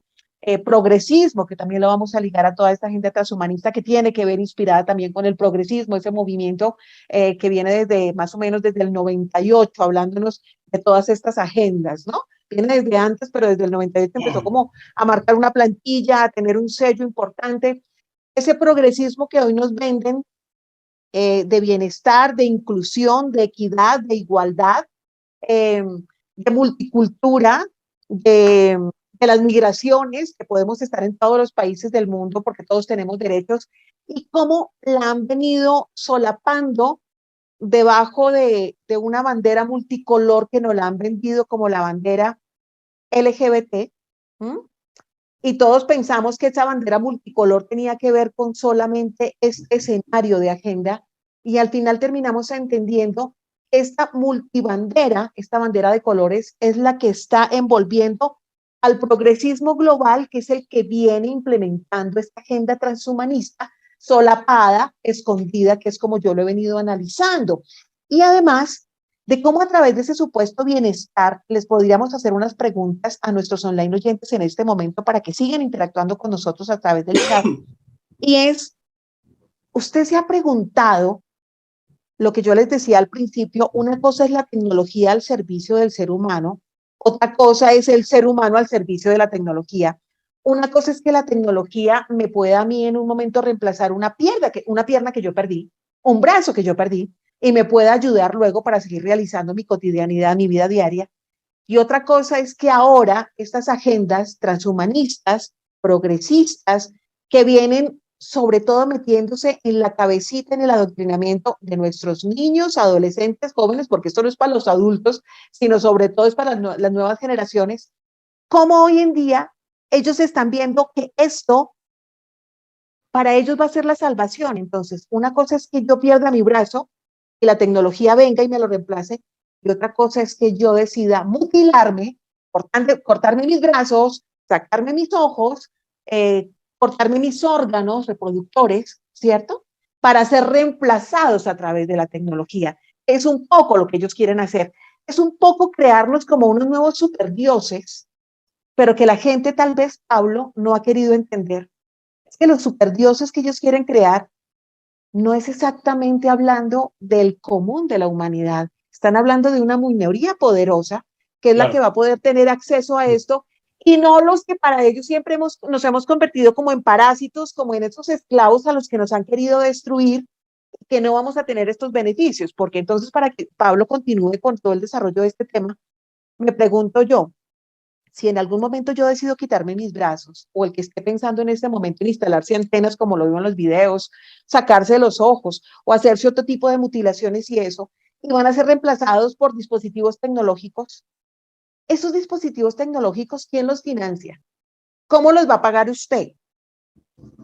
progresismo, que también lo vamos a ligar a toda esta agenda transhumanista que tiene que ver inspirada también con el progresismo, ese movimiento que viene desde más o menos desde el 98, hablándonos de todas estas agendas, ¿no? Viene desde antes, pero desde el 98 empezó como a marcar una plantilla, a tener un sello importante. Ese progresismo que hoy nos venden de bienestar, de inclusión, de equidad, de igualdad, de multicultura, de las migraciones, que podemos estar en todos los países del mundo porque todos tenemos derechos, y cómo la han venido solapando debajo de una bandera multicolor que nos la han vendido como la bandera LGBT. Y todos pensamos que esa bandera multicolor tenía que ver con solamente este escenario de agenda, y al final terminamos entendiendo que esta multibandera, esta bandera de colores, es la que está envolviendo al progresismo global, que es el que viene implementando esta agenda transhumanista solapada, escondida, que es como yo lo he venido analizando. Y además de cómo a través de ese supuesto bienestar les podríamos hacer unas preguntas a nuestros online oyentes en este momento para que sigan interactuando con nosotros a través del chat. Y es, usted se ha preguntado lo que yo les decía al principio, una cosa es la tecnología al servicio del ser humano, otra cosa es el ser humano al servicio de la tecnología. Una cosa es que la tecnología me pueda a mí en un momento reemplazar una pierna que yo perdí, un brazo que yo perdí, y me pueda ayudar luego para seguir realizando mi cotidianidad, mi vida diaria. Y otra cosa es que ahora estas agendas transhumanistas, progresistas, que vienen sobre todo metiéndose en la cabecita, en el adoctrinamiento de nuestros niños, adolescentes, jóvenes, porque esto no es para los adultos, sino sobre todo es para las nuevas generaciones, como hoy en día ellos están viendo que esto para ellos va a ser la salvación. Entonces, una cosa es que yo pierda mi brazo y la tecnología venga y me lo reemplace. Y otra cosa es que yo decida mutilarme, cortarme mis brazos, sacarme mis ojos, cortarme mis órganos reproductores, ¿cierto? Para ser reemplazados a través de la tecnología. Es un poco lo que ellos quieren hacer. Es un poco crearnos como unos nuevos superdioses, pero que la gente tal vez, Pablo, no ha querido entender. Es que los superdioses que ellos quieren crear no es exactamente hablando del común de la humanidad. Están hablando de una minoría poderosa, que es la que va a poder tener acceso a esto, y no los que para ellos siempre nos hemos convertido como en parásitos, como en esos esclavos a los que nos han querido destruir, que no vamos a tener estos beneficios. Porque entonces, para que Pablo continúe con todo el desarrollo de este tema, me pregunto yo, si en algún momento yo decido quitarme mis brazos, o el que esté pensando en este momento en instalarse antenas como lo veo en los videos, sacarse los ojos o hacerse otro tipo de mutilaciones y eso, y van a ser reemplazados por dispositivos tecnológicos, esos dispositivos tecnológicos, ¿quién los financia? ¿Cómo los va a pagar usted?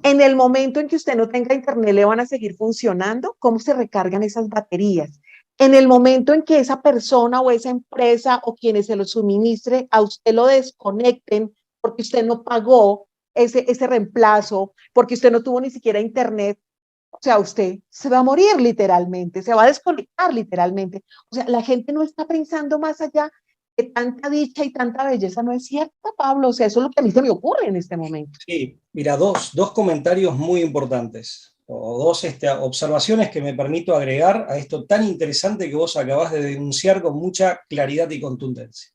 En el momento en que usted no tenga internet, ¿le van a seguir funcionando? ¿Cómo se recargan esas baterías? En el momento en que esa persona o esa empresa o quienes se lo suministre a usted lo desconecten porque usted no pagó ese reemplazo, porque usted no tuvo ni siquiera internet, o sea, usted se va a morir literalmente, se va a desconectar literalmente. O sea, la gente no está pensando más allá, que tanta dicha y tanta belleza no es cierta, Pablo. O sea, eso es lo que a mí se me ocurre en este momento. Sí, mira, dos comentarios muy importantes, o dos observaciones que me permito agregar a esto tan interesante que vos acabás de denunciar con mucha claridad y contundencia.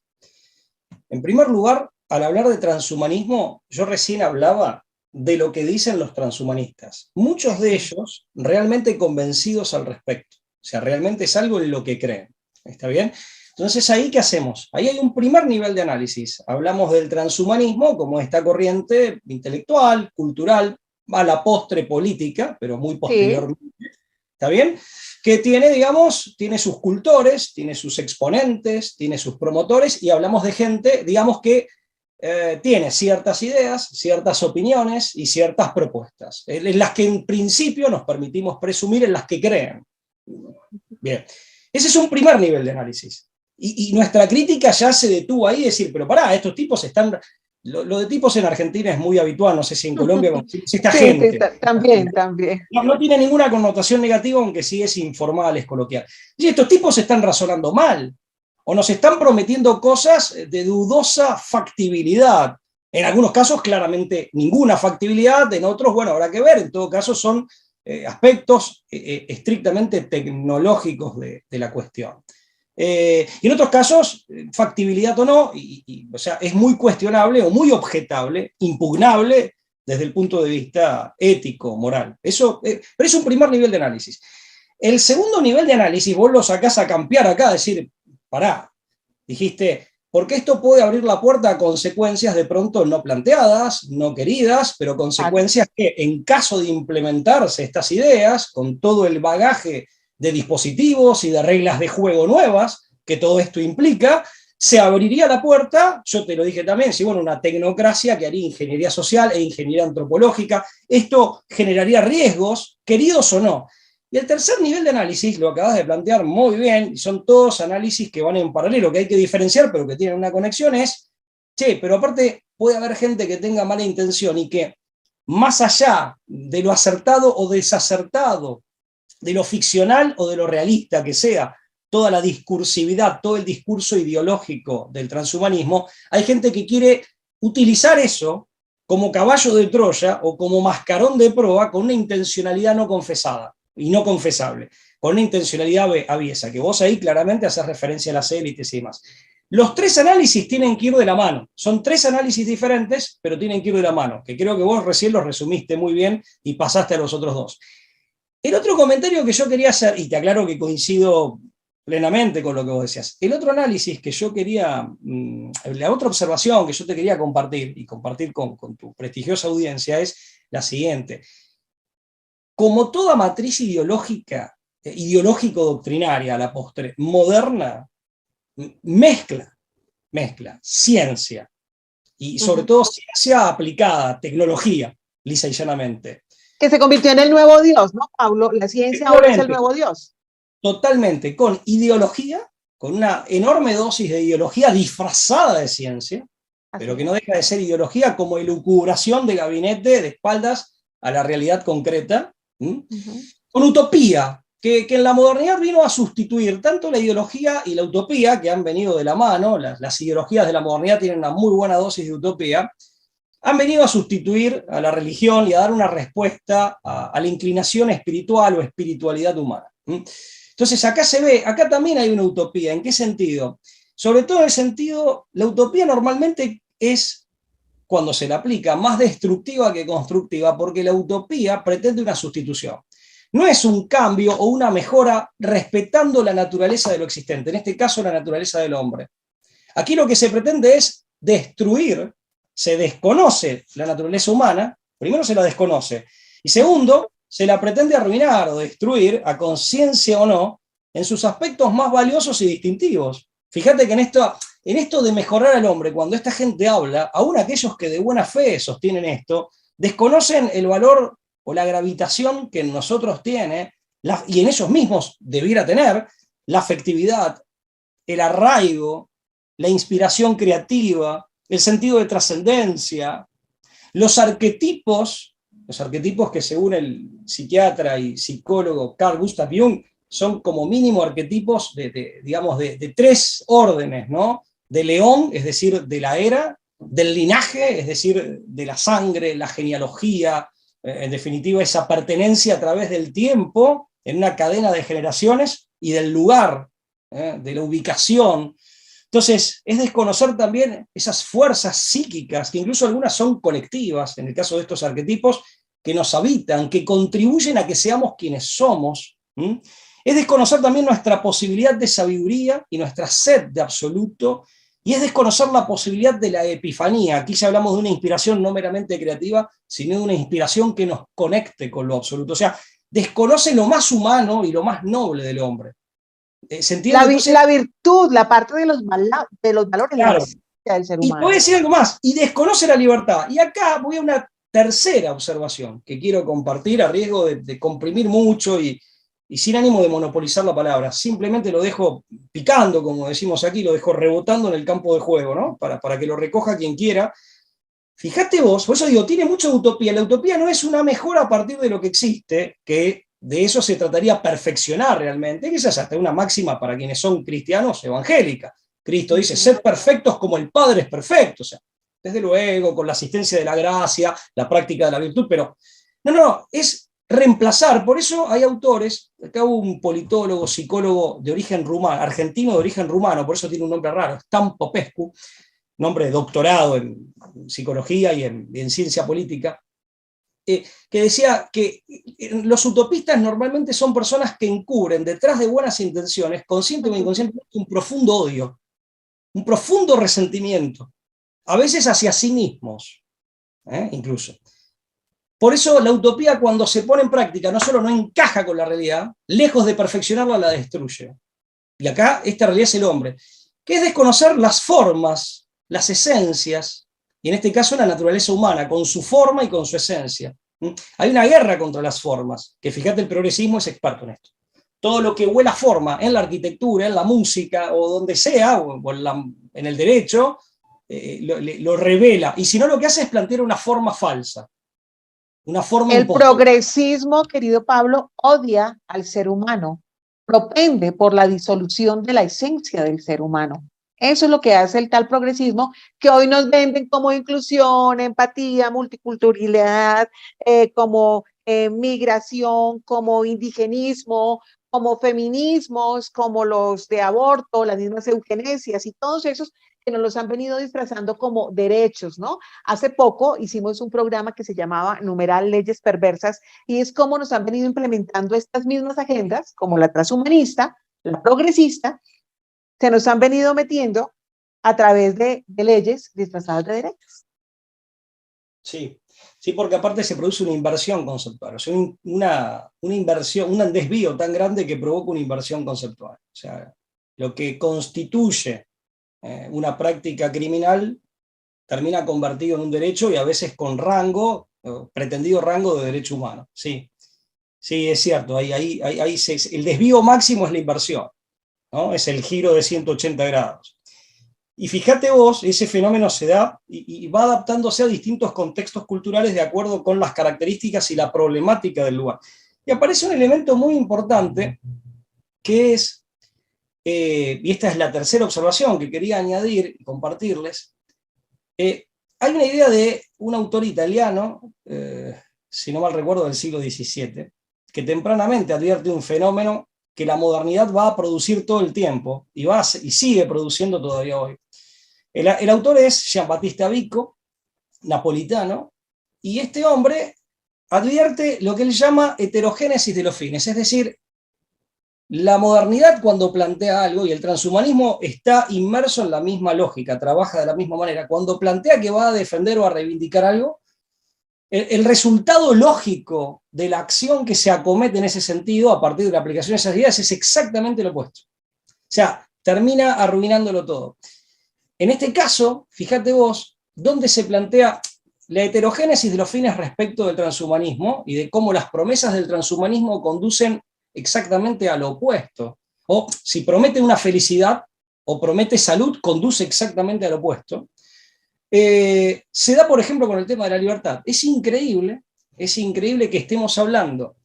En primer lugar, al hablar de transhumanismo, yo recién hablaba de lo que dicen los transhumanistas. Muchos de ellos realmente convencidos al respecto. O sea, realmente es algo en lo que creen. ¿Está bien? Entonces, ¿ahí qué hacemos? Ahí hay un primer nivel de análisis. Hablamos del transhumanismo como esta corriente intelectual, cultural, a la postre política, pero muy posteriormente. Sí. ¿Está bien? Que tiene, digamos, tiene sus cultores, tiene sus exponentes, tiene sus promotores, y hablamos de gente, digamos, que tiene ciertas ideas, ciertas opiniones y ciertas propuestas, en las que en principio nos permitimos presumir en las que creen. Bien, ese es un primer nivel de análisis. Y nuestra crítica ya se detuvo ahí, decir, pero pará, estos tipos están... Lo de tipos en Argentina es muy habitual, no sé si en Colombia, esta sí, gente. También. No tiene ninguna connotación negativa, aunque sí es informal, es coloquial. Y estos tipos están razonando mal, o nos están prometiendo cosas de dudosa factibilidad. En algunos casos, claramente, ninguna factibilidad, en otros, bueno, habrá que ver, en todo caso son aspectos estrictamente tecnológicos de la cuestión. Y en otros casos, factibilidad o no, o sea, es muy cuestionable o muy objetable, impugnable desde el punto de vista ético, moral. Eso, pero es un primer nivel de análisis. El segundo nivel de análisis, vos lo sacás a campear acá, a decir, pará, dijiste, porque esto puede abrir la puerta a consecuencias de pronto no planteadas, no queridas, pero consecuencias que en caso de implementarse estas ideas, con todo el bagaje de dispositivos y de reglas de juego nuevas que todo esto implica, se abriría la puerta, yo te lo dije también, si bueno, una tecnocracia que haría ingeniería social e ingeniería antropológica. Esto generaría riesgos, queridos o no. Y el tercer nivel de análisis, lo acabas de plantear muy bien, y son todos análisis que van en paralelo, que hay que diferenciar, pero que tienen una conexión, es, che, pero aparte puede haber gente que tenga mala intención y que más allá de lo acertado o desacertado, de lo ficcional o de lo realista que sea, toda la discursividad, todo el discurso ideológico del transhumanismo, hay gente que quiere utilizar eso como caballo de Troya o como mascarón de proa con una intencionalidad no confesada y no confesable, con una intencionalidad aviesa, que vos ahí claramente haces referencia a las élites y demás. Los tres análisis tienen que ir de la mano, son tres análisis diferentes, pero tienen que ir de la mano, que creo que vos recién los resumiste muy bien y pasaste a los otros dos. El otro comentario que yo quería hacer, y te aclaro que coincido plenamente con lo que vos decías, el otro análisis que yo quería, la otra observación que yo te quería compartir, y compartir con tu prestigiosa audiencia, es la siguiente. Como toda matriz ideológica, ideológico-doctrinaria a la postre, moderna, mezcla ciencia, y sobre todo ciencia aplicada, tecnología, lisa y llanamente. Que se convirtió en el nuevo Dios, ¿no, Pablo? La ciencia ahora es el nuevo Dios. totalmente con ideología, con una enorme dosis de ideología disfrazada de ciencia, pero que no deja de ser ideología como elucubración de gabinete de espaldas a la realidad concreta, con utopía, que en la modernidad vino a sustituir tanto la ideología y la utopía, que han venido de la mano, las ideologías de la modernidad tienen una muy buena dosis de utopía, han venido a sustituir a la religión y a dar una respuesta a la inclinación espiritual o espiritualidad humana. Entonces acá se ve, acá también hay una utopía. ¿En qué sentido? Sobre todo en el sentido, la utopía normalmente es, cuando se la aplica, más destructiva que constructiva, porque la utopía pretende una sustitución. No es un cambio o una mejora respetando la naturaleza de lo existente, en este caso la naturaleza del hombre. Aquí lo que se pretende es destruir, se desconoce la naturaleza humana, primero se la desconoce, y segundo, se la pretende arruinar o destruir, a conciencia o no, en sus aspectos más valiosos y distintivos. Fíjate que en esto de mejorar al hombre, cuando esta gente habla, aún aquellos que de buena fe sostienen esto, desconocen el valor o la gravitación que en nosotros tiene, y en ellos mismos debiera tener, la afectividad, el arraigo, la inspiración creativa, el sentido de trascendencia, los arquetipos que según el psiquiatra y psicólogo Carl Gustav Jung son como mínimo arquetipos de tres órdenes, ¿no? De león, es decir, de la era, del linaje, es decir, de la sangre, la genealogía, en definitiva esa pertenencia a través del tiempo en una cadena de generaciones, y del lugar, de la ubicación. Entonces, es desconocer también esas fuerzas psíquicas, que incluso algunas son colectivas, en el caso de estos arquetipos, que nos habitan, que contribuyen a que seamos quienes somos. Es desconocer también nuestra posibilidad de sabiduría y nuestra sed de absoluto, y es desconocer la posibilidad de la epifanía. Aquí ya hablamos de una inspiración no meramente creativa, sino de una inspiración que nos conecte con lo absoluto. O sea, desconoce lo más humano y lo más noble del hombre. ¿Se entiende? Entonces, la virtud, la parte de los valores, claro, del ser y humano. te voy a decir algo más, y desconoce la libertad. Y acá voy a una tercera observación que quiero compartir a riesgo de comprimir mucho y sin ánimo de monopolizar la palabra. Simplemente lo dejo picando, como decimos aquí, lo dejo rebotando en el campo de juego, ¿no? Para que lo recoja quien quiera. Fíjate vos, por eso digo, tiene mucho de utopía. La utopía no es una mejora a partir de lo que existe, que de eso se trataría perfeccionar realmente, que esa es hasta una máxima para quienes son cristianos evangélica. Cristo dice, sed perfectos como el Padre es perfecto. O sea, desde luego, con la asistencia de la gracia, la práctica de la virtud, pero no, es reemplazar. Por eso hay autores, acá hubo un politólogo, psicólogo de origen rumano, argentino de origen rumano, por eso tiene un nombre raro, Stan Popescu, nombre de doctorado en psicología y en ciencia política, que decía que los utopistas normalmente son personas que encubren detrás de buenas intenciones, consciente o inconscientemente, un profundo odio, un profundo resentimiento, a veces hacia sí mismos, incluso. Por eso la utopía, cuando se pone en práctica, no solo no encaja con la realidad, lejos de perfeccionarla, la destruye. Y acá esta realidad es el hombre, que es desconocer las formas, las esencias, y en este caso la naturaleza humana, con su forma y con su esencia. Hay una guerra contra las formas, que fíjate, el progresismo es experto en esto. Todo lo que huela forma, en la arquitectura, en la música, o donde sea, o en el derecho, lo revela. Y si no, lo que hace es plantear una forma falsa. Una forma el impostora. progresismo, querido Pablo, odia al ser humano, propende por la disolución de la esencia del ser humano. Eso es lo que hace el tal progresismo, que hoy nos venden como inclusión, empatía, multiculturalidad, como migración, como indigenismo, como feminismos, como los de aborto, las mismas eugenesias y todos esos que nos los han venido disfrazando como derechos, ¿no? Hace poco hicimos un programa que se llamaba Numeral Leyes Perversas, y es cómo nos han venido implementando estas mismas agendas, como la transhumanista, la progresista, se nos han venido metiendo a través de leyes disfrazadas de derechos. Sí, porque aparte se produce una inversión conceptual, o sea, una inversión, un desvío tan grande que provoca una inversión conceptual. O sea, lo que constituye una práctica criminal termina convertido en un derecho, y a veces con rango, pretendido rango de derecho humano. Sí. Sí, es cierto, el desvío máximo es la inversión, ¿no? Es el giro de 180 grados. Y fíjate vos, ese fenómeno se da y va adaptándose a distintos contextos culturales de acuerdo con las características y la problemática del lugar. Y aparece un elemento muy importante que es, y esta es la tercera observación que quería añadir y compartirles, hay una idea de un autor italiano, si no mal recuerdo, del siglo XVII, que tempranamente advierte un fenómeno que la modernidad va a producir todo el tiempo y sigue produciendo todavía hoy. El autor es Giambattista Vico, napolitano, y este hombre advierte lo que él llama heterogénesis de los fines, es decir, la modernidad cuando plantea algo, y el transhumanismo está inmerso en la misma lógica, trabaja de la misma manera, cuando plantea que va a defender o a reivindicar algo, el resultado lógico de la acción que se acomete en ese sentido, a partir de la aplicación de esas ideas, es exactamente lo opuesto. O sea, termina arruinándolo todo. En este caso, fíjate vos, ¿dónde se plantea la heterogénesis de los fines respecto del transhumanismo y de cómo las promesas del transhumanismo conducen exactamente a lo opuesto? O si promete una felicidad o promete salud, conduce exactamente a lo opuesto. Se da, por ejemplo, con el tema de la libertad. Es increíble que estemos hablando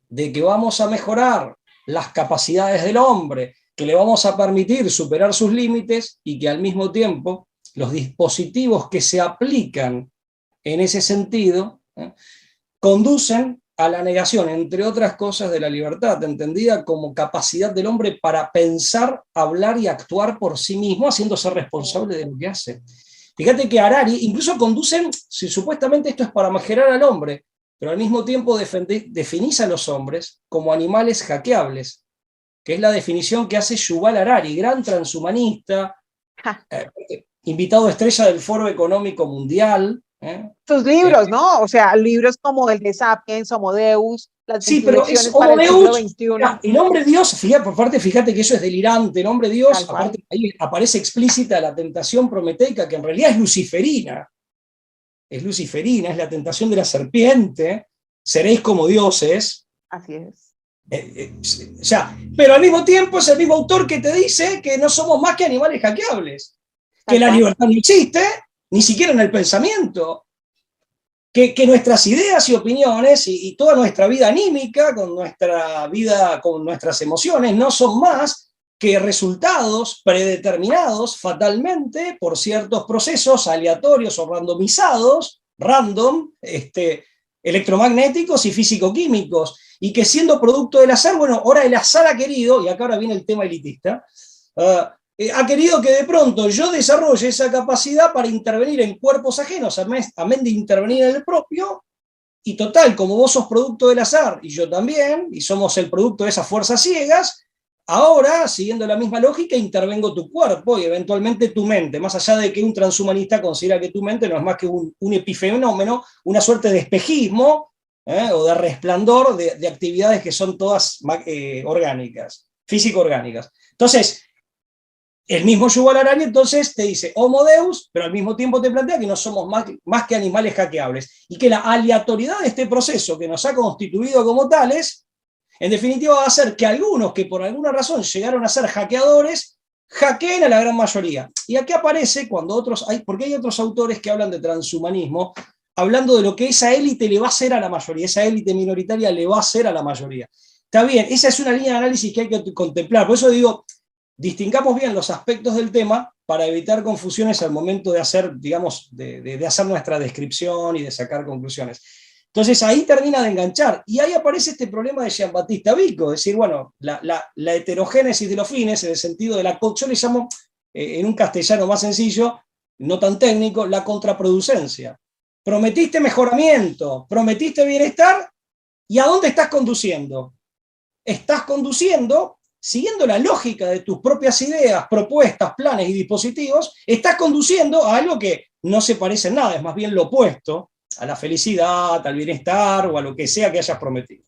de que vamos a mejorar las capacidades del hombre, que le vamos a permitir superar sus límites y que al mismo tiempo los dispositivos que se aplican en ese sentido conducen a la negación, entre otras cosas, de la libertad, entendida como capacidad del hombre para pensar, hablar y actuar por sí mismo, haciéndose responsable de lo que hace. Fíjate que Harari incluso conducen, si supuestamente esto es para mejorar al hombre, pero al mismo tiempo definís a los hombres como animales hackeables, que es la definición que hace Yuval Harari, gran transhumanista, invitado estrella del Foro Económico Mundial. Sus libros, ¿no? O sea, libros como el de Sapiens, Homo Deus, las sí, pero es para Homo el siglo Deus, XXI. el nombre Dios, fíjate que eso es delirante, el nombre Dios, aparte ahí aparece explícita la tentación prometeica, que en realidad es luciferina, es la tentación de la serpiente, seréis como dioses. Así es. O sea, pero al mismo tiempo es el mismo autor que te dice que no somos más que animales hackeables, que la libertad no existe, ni siquiera en el pensamiento, que nuestras ideas y opiniones y toda nuestra vida anímica, con nuestras emociones, no son más que resultados predeterminados fatalmente por ciertos procesos aleatorios o randomizados, electromagnéticos y físico-químicos, y que siendo producto del azar, bueno, ahora el azar ha querido, y acá ahora viene el tema elitista, ha querido que de pronto yo desarrolle esa capacidad para intervenir en cuerpos ajenos, amén de intervenir en el propio, y total, como vos sos producto del azar, y yo también, y somos el producto de esas fuerzas ciegas, ahora, siguiendo la misma lógica, intervengo tu cuerpo y eventualmente tu mente, más allá de que un transhumanista considera que tu mente no es más que un epifenómeno, una suerte de espejismo, o de resplandor de actividades que son todas orgánicas, físico-orgánicas. Entonces, el mismo Yuval Harari entonces te dice Homo Deus, pero al mismo tiempo te plantea que no somos más que animales hackeables, y que la aleatoriedad de este proceso que nos ha constituido como tales, en definitiva va a hacer que algunos que por alguna razón llegaron a ser hackeadores, hackeen a la gran mayoría. Y aquí aparece cuando porque hay otros autores que hablan de transhumanismo, hablando de lo que esa élite le va a hacer a la mayoría, esa élite minoritaria le va a hacer a la mayoría. Está bien, esa es una línea de análisis que hay que contemplar, por eso digo, distingamos bien los aspectos del tema para evitar confusiones al momento de hacer, digamos, de hacer nuestra descripción y de sacar conclusiones. Entonces ahí termina de enganchar, y ahí aparece este problema de Giambattista Vico, es decir, bueno, la heterogénesis de los fines, en el sentido de yo le llamo, en un castellano más sencillo, no tan técnico, la contraproducencia. Prometiste mejoramiento, prometiste bienestar, ¿y a dónde estás conduciendo? Estás conduciendo, siguiendo la lógica de tus propias ideas, propuestas, planes y dispositivos, estás conduciendo a algo que no se parece en nada, es más bien lo opuesto a la felicidad, al bienestar o a lo que sea que hayas prometido.